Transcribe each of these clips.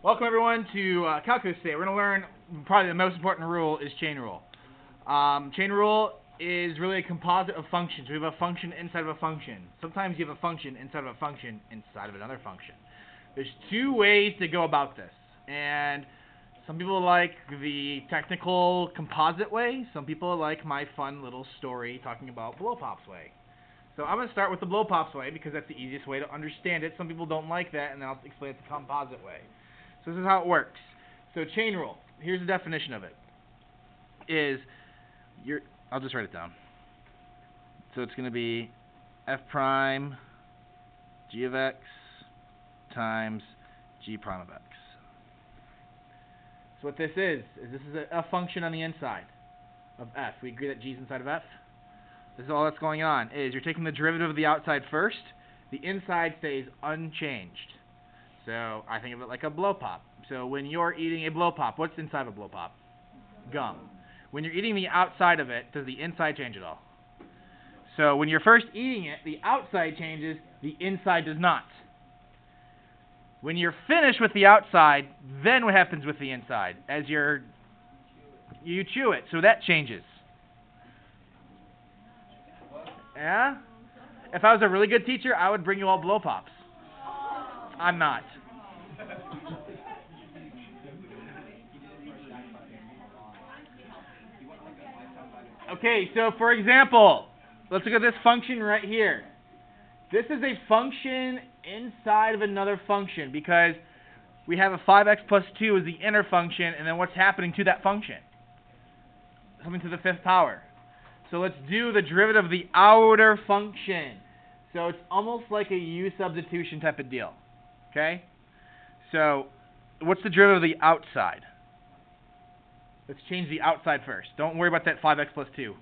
Welcome everyone to calculus today. We're going to learn probably the most important rule is chain rule. Chain rule is really a composite of functions. We have a function inside of a function. Sometimes you have a function inside of a function inside of another function. There's two ways to go about this, and some people like the technical composite way. Some people like my fun little story talking about blow pops way. So I'm going to start with the blow pops way because that's the easiest way to understand it. Some people don't like that, and then I'll explain it the composite way. So this is how it works. So chain rule, here's the definition of it. I'll just write it down. So it's going to be f prime g of x times g prime of x. So what this is a function on the inside of f. We agree that g is inside of f. This is all that's going on. You're taking the derivative of the outside first. The inside stays unchanged. So I think of it like a blow pop. So when you're eating a blow pop, what's inside of a blow pop? Gum. When you're eating the outside of it, does the inside change at all? So when you're first eating it, the outside changes, the inside does not. When you're finished with the outside, then what happens with the inside? You chew it, so that changes. Yeah? If I was a really good teacher, I would bring you all blow pops. I'm not. Okay, so for example, let's look at this function right here. This is a function inside of another function because we have a 5x plus 2 as the inner function, and then what's happening to that function? Something to the fifth power. So let's do the derivative of the outer function. So it's almost like a u substitution type of deal. Okay? So what's the derivative of the outside? Let's change the outside first. Don't worry about that 5x plus 2.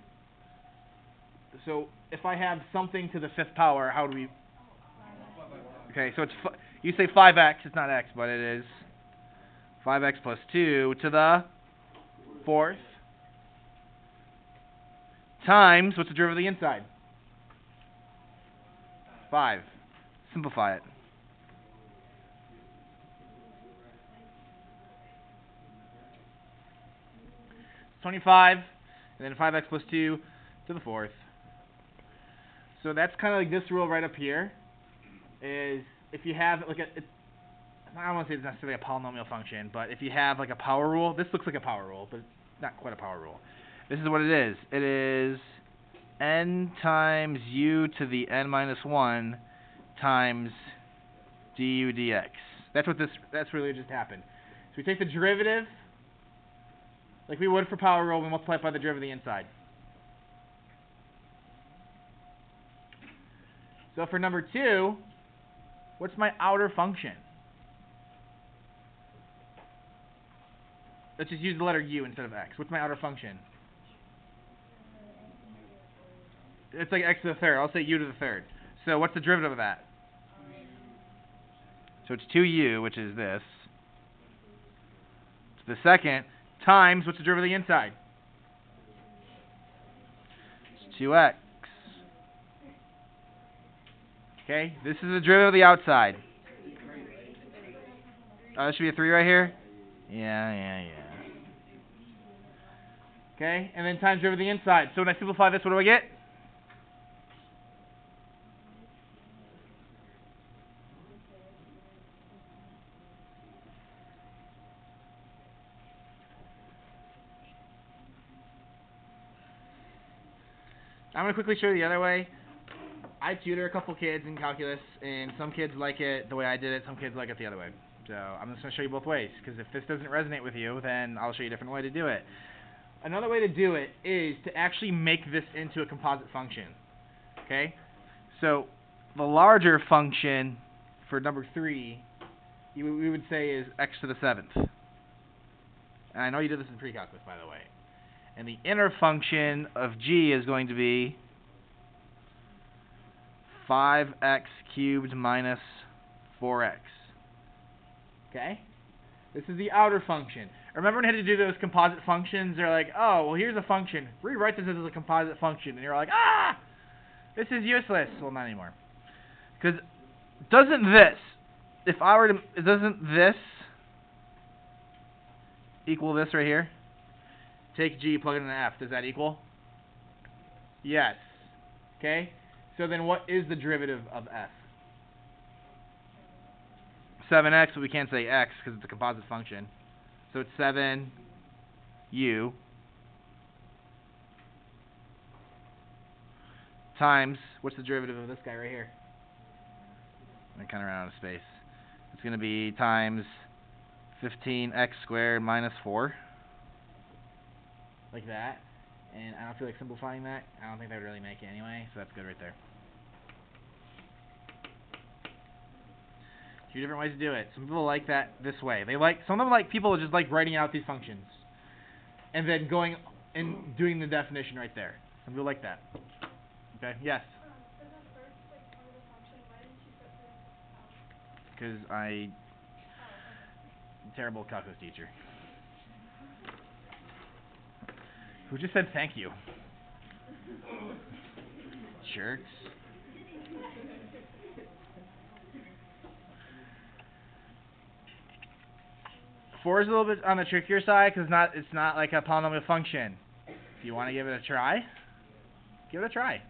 So if I have something to the fifth power, how do we... Okay, so you say 5x, it's not x, but it is 5x plus 2 to the fourth times, what's the derivative of the inside? 5. Simplify it. 25, and then 5x plus 2 to the fourth. So that's kind of like this rule right up here. Is if you have like I don't want to say it's necessarily a polynomial function, but if you have like a power rule, this looks like a power rule, but not quite a power rule. This is what it is. It is n times u to the n minus 1 times du dx. That's really just happened. So we take the derivative, like we would for power rule, we multiply it by the derivative of the inside. So for number 2, what's my outer function? Let's just use the letter u instead of x. What's my outer function? It's like x to the third. I'll say u to the third. So what's the derivative of that? So it's 2u, which is this. To the second, times, what's the derivative of the inside? It's 2x. Okay, this is the derivative of the outside. Oh, there should be a 3 right here? Yeah. Okay, and then times derivative of the inside. So when I simplify this, what do I get? I'm going to quickly show you the other way. I tutor a couple kids in calculus, and some kids like it the way I did it, some kids like it the other way. So I'm just going to show you both ways, because if this doesn't resonate with you, then I'll show you a different way to do it. Another way to do it is to actually make this into a composite function. Okay? So the larger function for number 3, we would say is x to the 7th. And I know you did this in pre-calculus, by the way. And the inner function of g is going to be 5x cubed minus 4x. Okay? This is the outer function. Remember when I had to do those composite functions? They're like, oh, well, here's a function. Rewrite this as a composite function. And you're like, this is useless. Well, not anymore. Because doesn't this equal this right here? Take g, plug it into f. Does that equal? Yes. Okay? So then what is the derivative of f? 7x, but we can't say x because it's a composite function. So it's 7u times, what's the derivative of this guy right here? I kind of ran out of space. It's going to be times 15x squared minus 4. Like that. And I don't feel like simplifying that. I don't think that would really make it anyway, so that's good right there. Two different ways to do it. Some people like that this way. Some of them like people just like writing out these functions and then going and doing the definition right there. Some people like that. Okay. Yes. For the first part of the function, why didn't you put this out? Because I'm a terrible calculus teacher. Who just said thank you? Jerks. Four is a little bit on the trickier side because it's not like a polynomial function. If you want to give it a try, give it a try.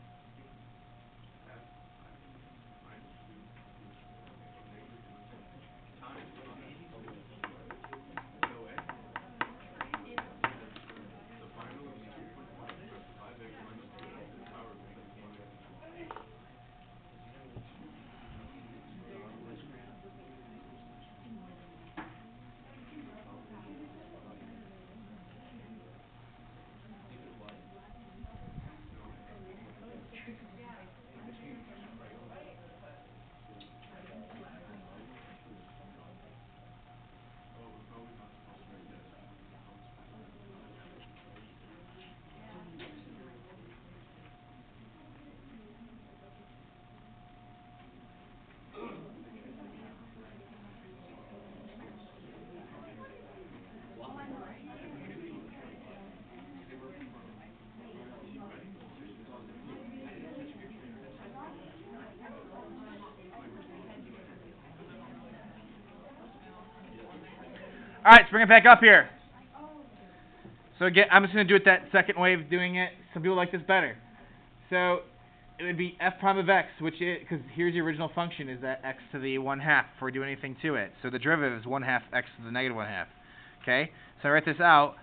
All right, let's bring it back up here. So again, I'm just going to do it that second way of doing it. Some people like this better. So it would be f prime of x, which is, because here's the original function, is that x to the 1/2 before we do anything to it. So the derivative is 1/2 x to the negative 1/2. Okay? So I write this out,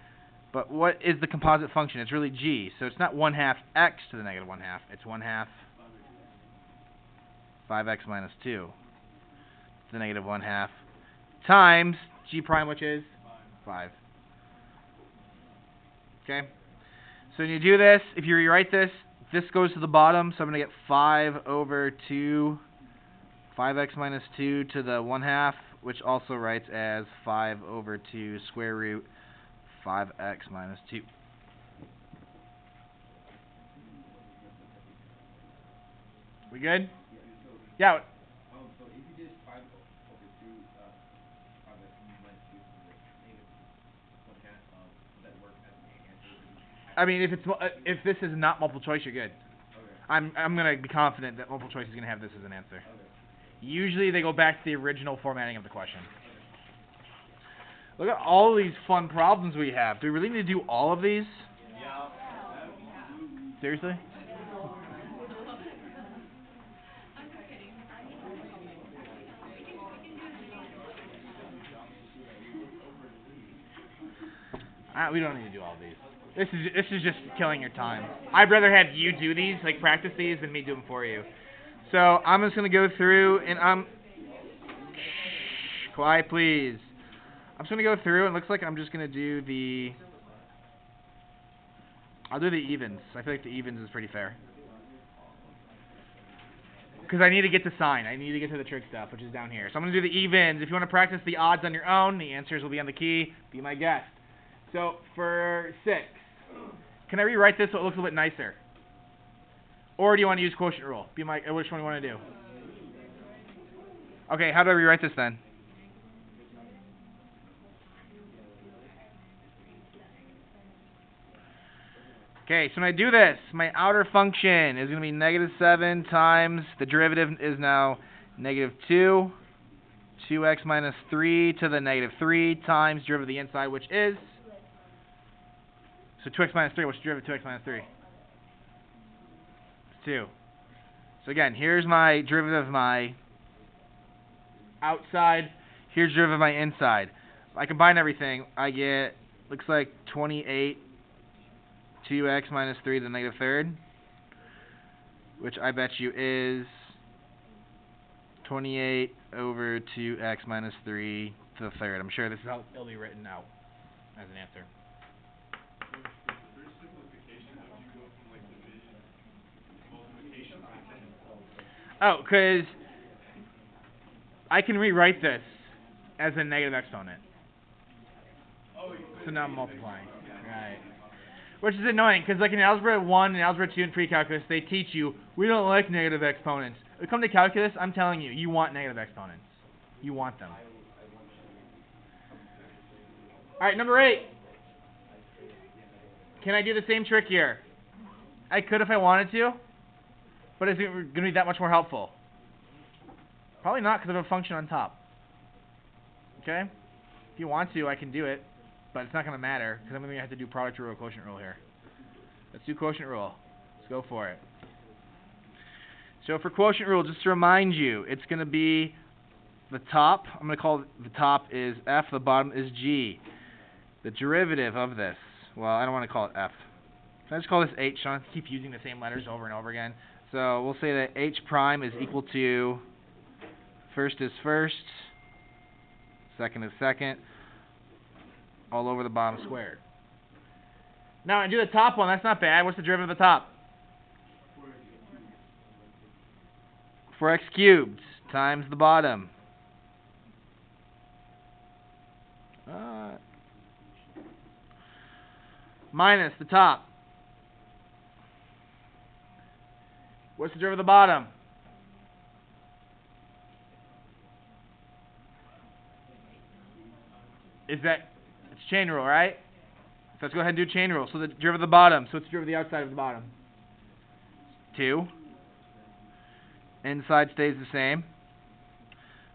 but what is the composite function? It's really g. So it's not 1/2 x to the negative 1/2. It's 1/2 5x minus 2 to the negative 1/2 times g prime, which is 5. Okay? So when you do this, if you rewrite this, this goes to the bottom, so I'm going to get 5 over 2, 5x minus 2 to the 1/2, which also writes as 5 over 2 square root 5x minus 2. We good? Yeah. So if you did 5 over 2, 5x minus 2 to the negative 1/2, would that work as an answer? I mean, if this is not multiple choice, you're good. Okay. I'm gonna be confident that multiple choice is gonna have this as an answer. Okay. Usually they go back to the original formatting of the question. Look at all these fun problems we have. Do we really need to do all of these? Yeah. Seriously? We don't need to do all these. This is just killing your time. I'd rather have you do these, like practice these, than me do them for you. So I'm just gonna go through and quiet, please. I'm just gonna go through and it looks like I'm just gonna do I'll do the evens. I feel like the evens is pretty fair. Because I need to get to sign. I need to get to the trick stuff, which is down here. So I'm gonna do the evens. If you want to practice the odds on your own, the answers will be on the key. Be my guest. So for 6, can I rewrite this so it looks a little bit nicer? Or do you want to use quotient rule? Which one do you want to do? Okay, how do I rewrite this then? Okay, so when I do this, my outer function is going to be -7 times, the derivative is now -2 2x minus 3 to the negative 3 times derivative of the inside, which is, so 2x minus 3, what's the derivative of 2x minus 3? It's 2. So again, here's my derivative of my outside, here's derivative of my inside. If I combine everything, I get, looks like 28 2x minus 3 to the negative third, which I bet you is 28 over 2x minus 3 to the third. I'm sure this is how it'll be written out as an answer. Oh, because I can rewrite this as a negative exponent. So now I'm multiplying. Right. Which is annoying, because like in Algebra 1 and Algebra 2 and pre-calculus, they teach you, we don't like negative exponents. When it comes to calculus, I'm telling you, you want negative exponents. You want them. Alright, number 8. Can I do the same trick here? I could if I wanted to, but is it going to be that much more helpful? Probably not, because I have a function on top. Okay? If you want to, I can do it, but it's not going to matter, because I'm going to have to do product rule or quotient rule here. Let's do quotient rule. Let's go for it. So for quotient rule, just to remind you, it's going to be the top. I'm going to call the top is f, the bottom is g. The derivative of this, well, I don't want to call it f. Can I just call this h? I don't have to keep using the same letters over and over again. So we'll say that h prime is equal to first is first, second is second, all over the bottom squared. Now, I do the top one. That's not bad. What's the derivative of the top? 4x cubed times the bottom. Minus the top. What's the derivative of the bottom? Is that, it's chain rule, right? So let's go ahead and do chain rule. So the derivative of the bottom. So what's the derivative of the outside of the bottom? 2. Inside stays the same.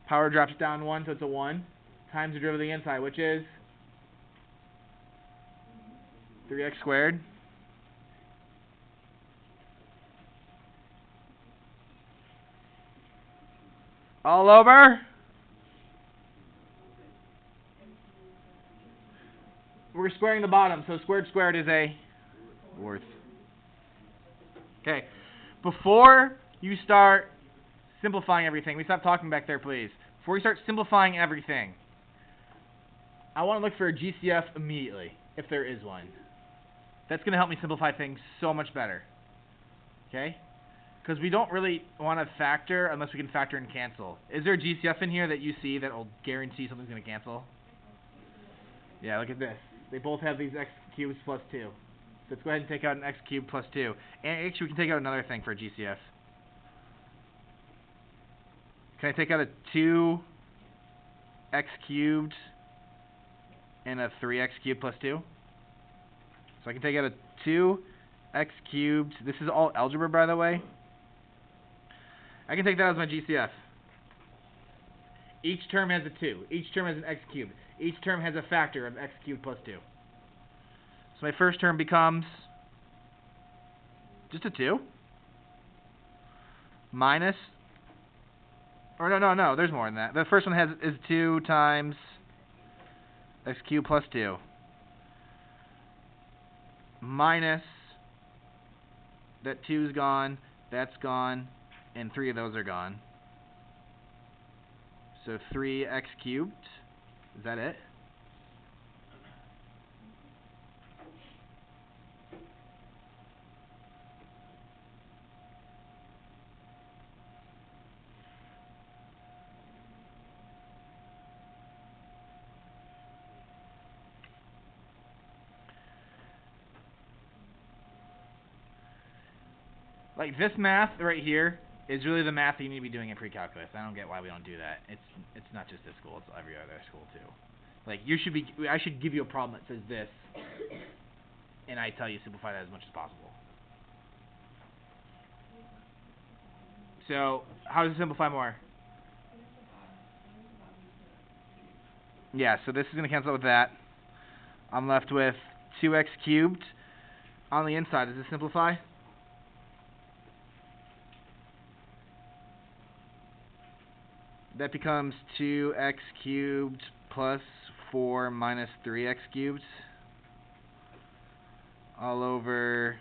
Power drops down 1, so it's a 1. Times the derivative of the inside, which is 3x squared. All over. We're squaring the bottom, so squared squared is a fourth. Okay. Before you start simplifying everything, we stop talking back there, please. Before you start simplifying everything, I want to look for a GCF immediately, if there is one. That's going to help me simplify things so much better. Okay? Because we don't really want to factor unless we can factor and cancel. Is there a GCF in here that you see that will guarantee something's going to cancel? Yeah, look at this. They both have these x cubes plus 2. So let's go ahead and take out an x cubed plus 2. And actually, we can take out another thing for a GCF. Can I take out a 2x cubed and a 3x cubed plus 2? So I can take out a 2x cubed. This is all algebra, by the way. I can take that as my GCF. Each term has a 2. Each term has an x cubed. Each term has a factor of x cubed plus 2. So my first term becomes just a 2 minus, or no, there's more than that. The first one is 2 times x cubed plus 2 minus that 2's gone, that's gone, and 3 of those are gone. So 3x cubed. Is that it? Like this math right here is really the math that you need to be doing in pre-calculus. I don't get why we don't do that. It's not just this school; it's every other school too. Like I should give you a problem that says this, and I tell you simplify that as much as possible. So how does it simplify more? Yeah, so this is going to cancel out with that. I'm left with 2x cubed. On the inside, does this simplify? That becomes 2x cubed plus 4 minus 3x cubed all over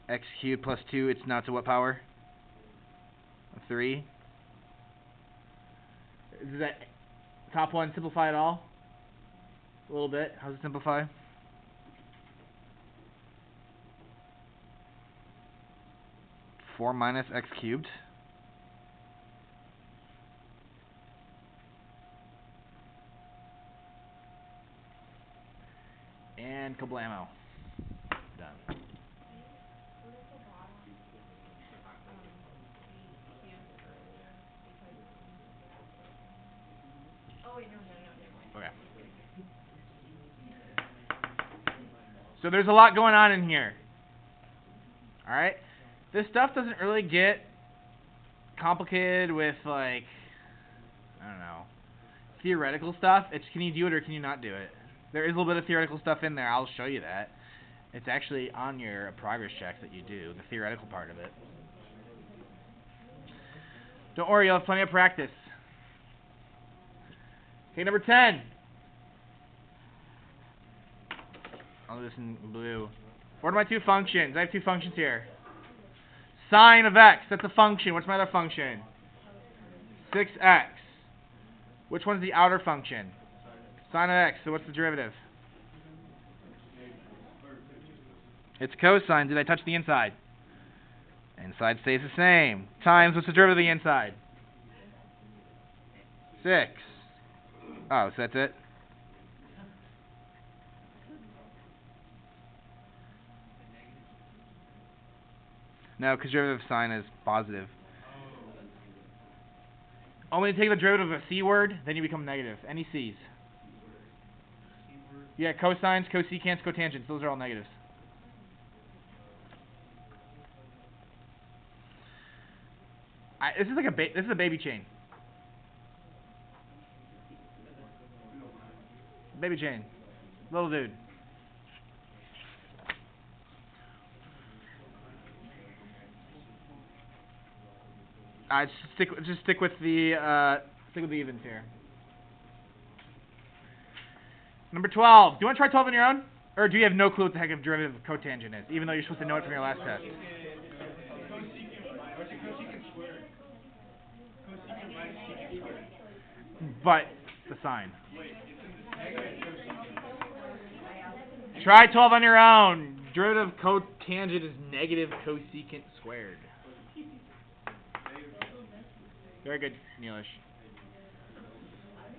x cubed plus 2. It's now to what power? 3. Does that top one simplify at all? A little bit. How does it simplify? Four minus x cubed. And kablamo. Done. What is the bottom? We cubed earlier because. Oh wait, no, never mind. Okay. So there's a lot going on in here. Alright? This stuff doesn't really get complicated with, like, I don't know, theoretical stuff. It's can you do it or can you not do it? There is a little bit of theoretical stuff in there. I'll show you that. It's actually on your progress checks that you do, the theoretical part of it. Don't worry, you'll have plenty of practice. Okay, number 10. I'll do this in blue. What are my two functions? I have two functions here. Sine of x, that's a function. What's my other function? 6x. Which one's the outer function? Sine of x, so what's the derivative? It's cosine. Did I touch the inside? Inside stays the same. Times, what's the derivative of the inside? 6. Oh, so that's it? No, because derivative of sine is positive. Only take the derivative of a c word, then you become negative. Any c's? Yeah, cosines, cosecants, cotangents. Those are all negatives. This is like this is a baby chain. Baby chain. Little dude. Just stick with the evens here. Number 12. Do you want to try 12 on your own? Or do you have no clue what the heck a derivative of cotangent is, even though you're supposed to know it from your last test? But the sign. Try 12 on your own. Derivative of cotangent is negative cosecant squared. Very good, Neelish.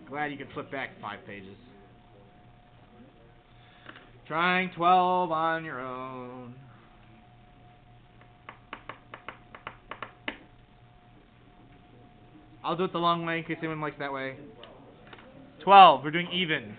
Glad you could flip back 5 pages. Trying 12 on your own. I'll do it the long way in case anyone likes that way. 12. We're doing even.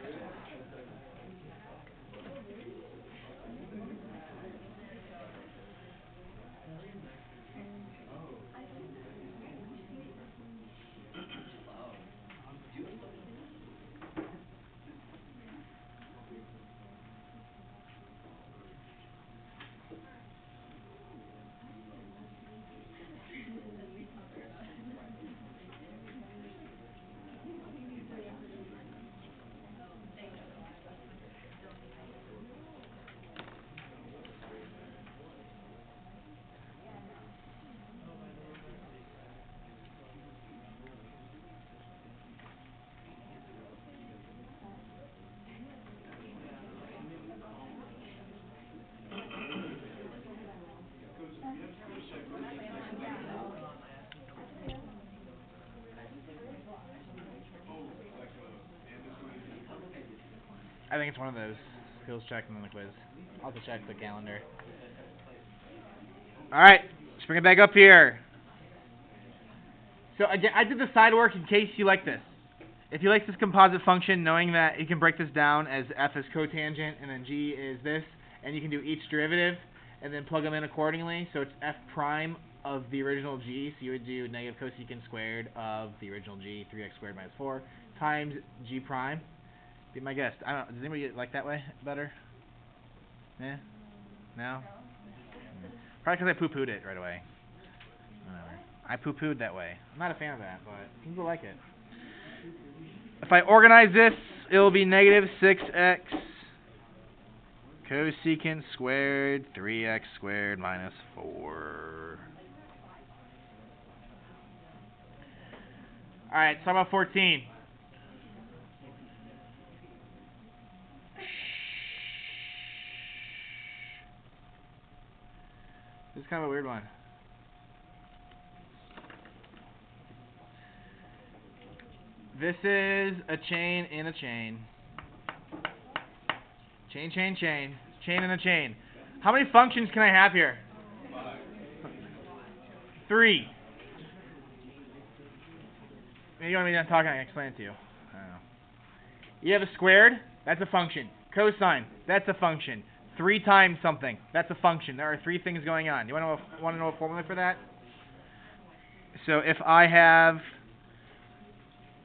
I think it's one of those. Skills check and then the quiz. I'll have to check the calendar. Alright, let's bring it back up here. So again, I did the side work in case you like this. If you like this composite function, knowing that you can break this down as f is cotangent and then g is this, and you can do each derivative and then plug them in accordingly. So it's f prime of the original g, so you would do negative cosecant squared of the original g, 3x squared minus 4, times g prime. Be my guest. I don't. Does anybody like that way better? Yeah. No. Probably because I poo-pooed it right away. Whatever. I poo-pooed that way. I'm not a fan of that, but people like it. If I organize this, it will be negative 6x cosecant squared 3x squared minus 4. Alright, so how about 14? This is kind of a weird one. This is a chain in a chain. Chain, chain, chain. Chain in a chain. How many functions can I have here? 3. Maybe you want me done talking, I can explain it to you. I don't know. You have a squared, that's a function. Cosine, that's a function. 3 times something, that's a function. There are 3 things going on. You want to know a formula for that? So if I have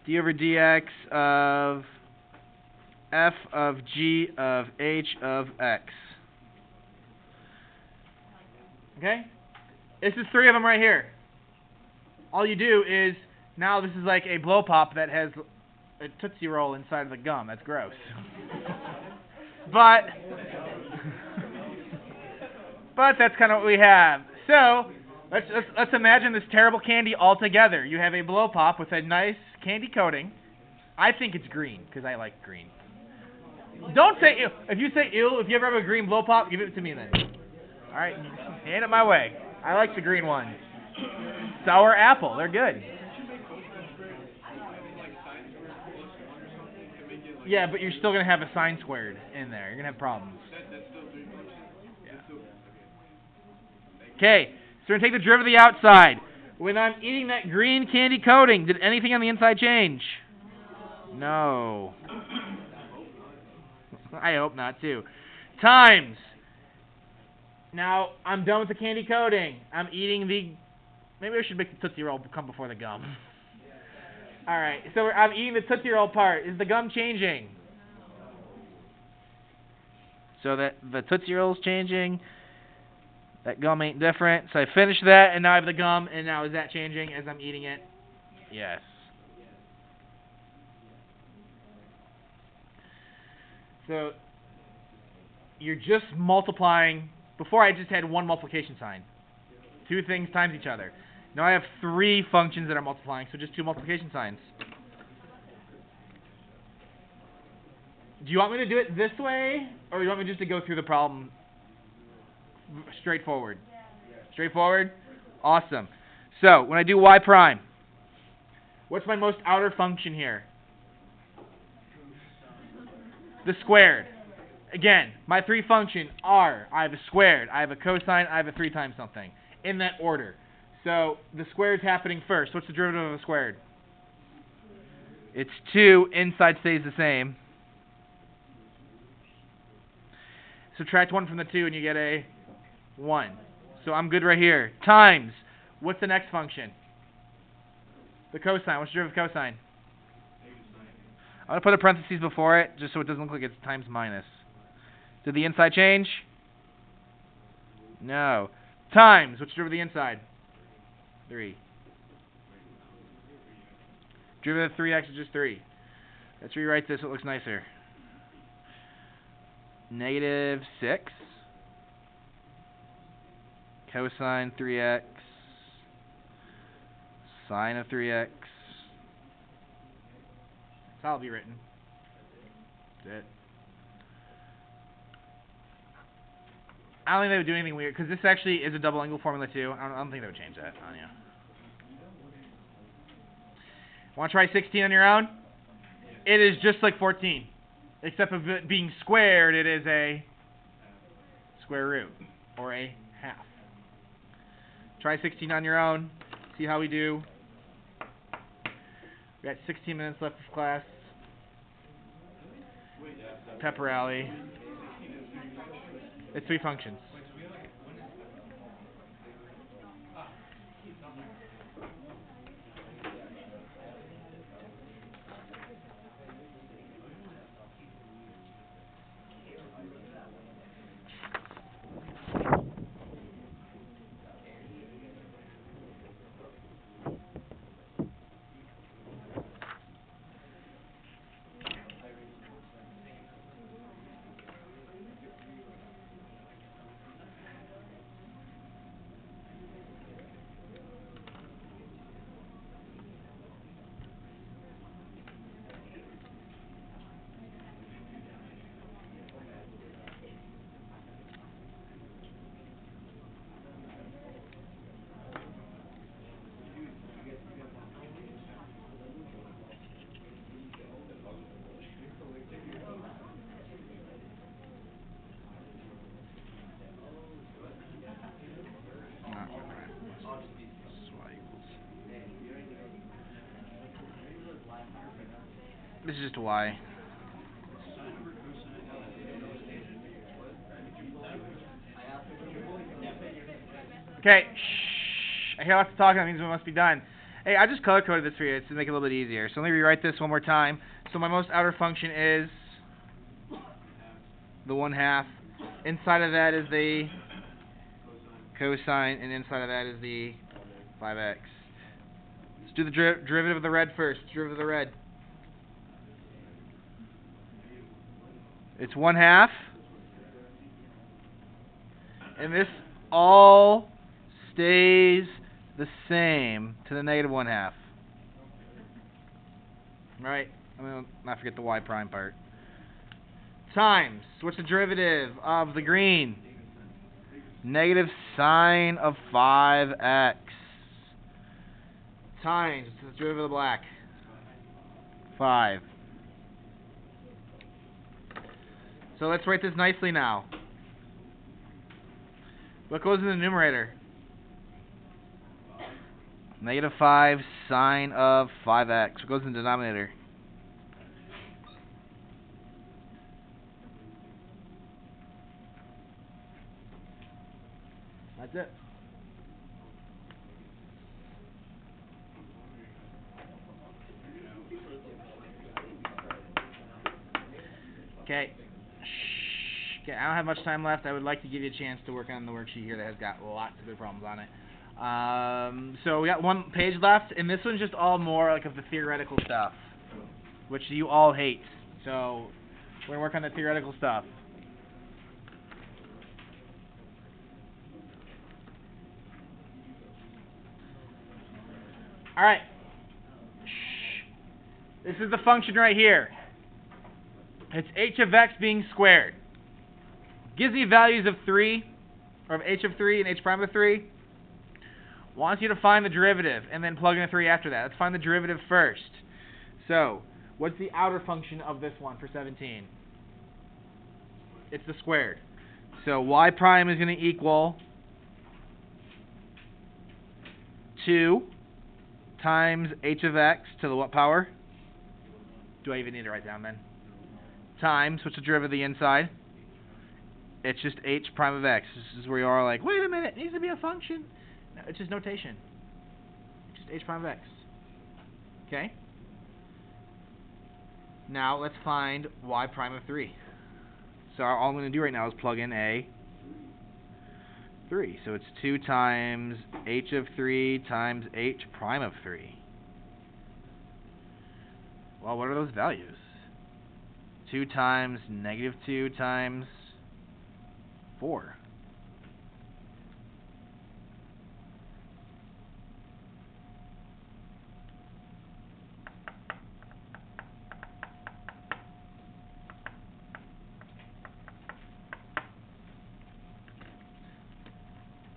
d over dx of f of g of h of x. Okay? This is 3 of them right here. All you do is, now this is like a blow pop that has a Tootsie Roll inside of the gum. That's gross. but that's kind of what we have. So let's imagine this terrible candy all together. You have a blow pop with a nice candy coating. I think it's green because I like green. Don't say ew. If you say ew, if you ever have a green blow pop, give it to me then. All right, hand it my way. I like the green ones. Sour apple, they're good. Yeah, but you're still gonna have a sine squared in there. You're gonna have problems. Yeah. Okay, so we're gonna take the derivative of the outside. When I'm eating that green candy coating, did anything on the inside change? No. I hope not too. Times. Now I'm done with the candy coating. I'm eating the. Maybe I should make the Tootsie Roll come before the gum. All right. So I'm eating the Tootsie Roll part. Is the gum changing? So that the Tootsie Roll's changing. That gum ain't different. So I finished that, and now I have the gum. And now is that changing as I'm eating it? Yes. So you're just multiplying. Before I just had one multiplication sign. 2 things times each other. Now I have 3 functions that are multiplying, so just 2 multiplication signs. Do you want me to do it this way, or do you want me just to go through the problem straightforward? Straightforward? Awesome. So when I do y prime, what's my most outer function here? The squared. Again, my 3 functions are, I have a squared, I have a cosine, I have a 3 times something. In that order. So the squared's happening first. What's the derivative of a squared? It's 2. Inside stays the same. Subtract 1 from the 2 and you get a 1. So I'm good right here. Times. What's the next function? The cosine. What's the derivative of cosine? I'm going to put a parentheses before it just so it doesn't look like it's times minus. Did the inside change? No. Times. What's the derivative of the inside? 3. Derivative of 3x is just 3. Let's rewrite this so it looks nicer. Negative 6 cosine 3x sine of 3x. That's how it'll be written. That's it. I don't think they would do anything weird, because this actually is a double angle formula too. I don't think they would change that on you. Want to try 16 on your own? It is just like 14. Except of it being squared, it is a square root, or a half. Try 16 on your own. See how we do. We got 16 minutes left of class. Pepper Alley. It's 3 functions. This is just a y. Okay, shh. I hear lots of talking. That means we must be done. Hey, I just color coded this for you to make it a little bit easier. So let me rewrite this one more time. So my most outer function is the 1/2. Inside of that is the cosine, and inside of that is the 5x. Let's do the derivative of the red first. Derivative of the red. It's 1/2. And this all stays the same to the negative 1/2. Right? I'm going to not forget the y prime part. Times. What's the derivative of the green? Negative sine of 5x. Times. What's the derivative of the black? 5. So let's write this nicely now. What goes in the numerator? Negative 5 sine of 5x. What goes in the denominator? That's it. Okay. Okay, I don't have much time left. I would like to give you a chance to work on the worksheet here that has got lots of good problems on it. So we got one page left, and this one's just all more like of the theoretical stuff, which you all hate. So we're going to work on the theoretical stuff. All right. This is the function right here. It's h of x being squared. Gives me values of 3, or of h of 3 and h prime of 3. Wants you to find the derivative, and then plug in a 3 after that. Let's find the derivative first. So, what's the outer function of this one for 17? It's the squared. So, y prime is going to equal 2 times h of x to the what power? Do I even need to write down then? Times, what's the derivative of the inside? It's just h prime of x. This is where you are like, wait a minute, it needs to be a function. No, it's just notation. It's just h prime of x. Okay? Now let's find y prime of 3. So all I'm going to do right now is plug in a 3. So it's 2 times h of 3 times h prime of 3. Well, what are those values? 2 times negative 2 times 4.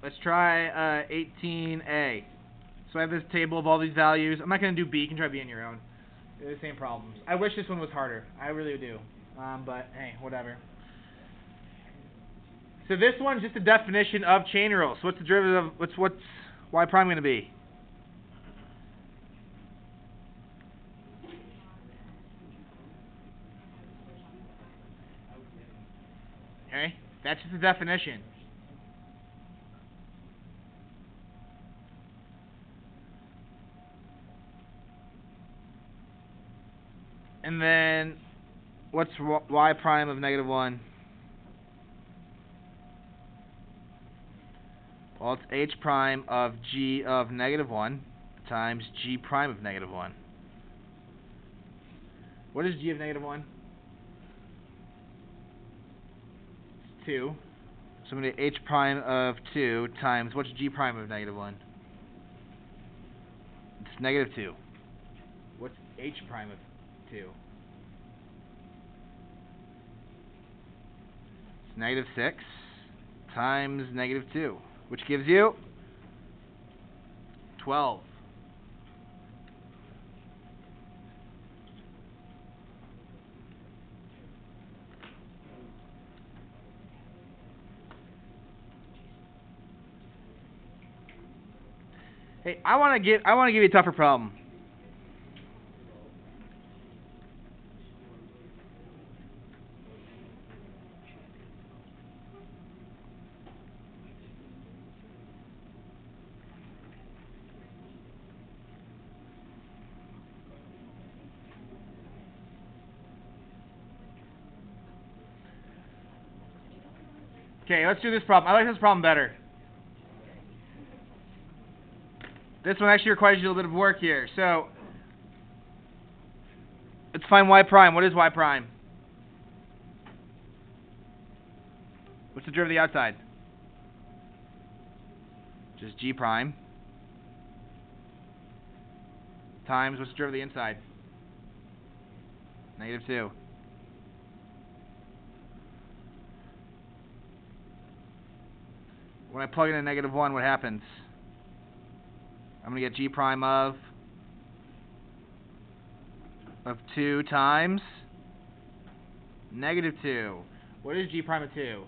Let's try 18a. So I have this table of all these values. I'm not going to do b. You can try b on your own. They're the same problems. I wish this one was harder. I really do. But hey, whatever. So this one's just a definition of chain rule. So what's the derivative of what's y prime going to be? Okay, that's just a definition. And then what's y prime of negative 1? Well, it's h prime of g of negative 1 times g prime of negative 1. What is g of negative 1? It's 2. So I'm going to h prime of 2 times, what's g prime of negative 1? It's negative 2. What's h prime of 2? It's negative 6 times negative 2, which gives you 12. Hey, I want to give you a tougher problem. Okay, let's do this problem. I like this problem better. This one actually requires you a little bit of work here. So, let's find y prime. What is y prime? What's the derivative of the outside? Just g prime. Times, what's the derivative of the inside? -2. When I plug in a -1, what happens? I'm going to get g prime of 2 times -2. What is g prime of 2?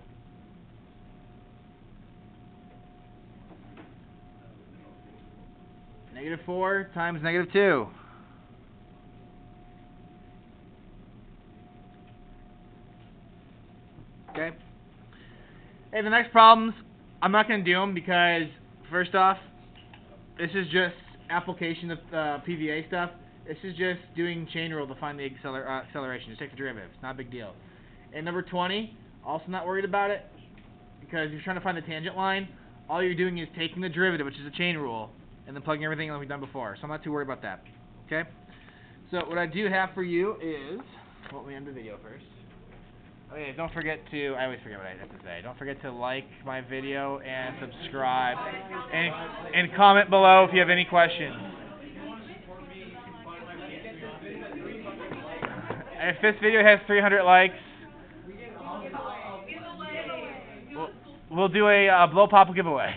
-4 times -2. Okay. Hey, the next problems, I'm not going to do them because, first off, this is just application of PVA stuff. This is just doing chain rule to find the acceleration. Just take the derivative. It's not a big deal. And number 20, also not worried about it because you're trying to find the tangent line. All you're doing is taking the derivative, which is a chain rule, and then plugging everything in like we've done before. So I'm not too worried about that. Okay? So what I do have for you is, well, let me end the video first. Okay, don't forget to, I always forget what I have to say. Don't forget to like my video and subscribe. And comment below if you have any questions. If this video has 300 likes, we'll do a blow pop giveaway.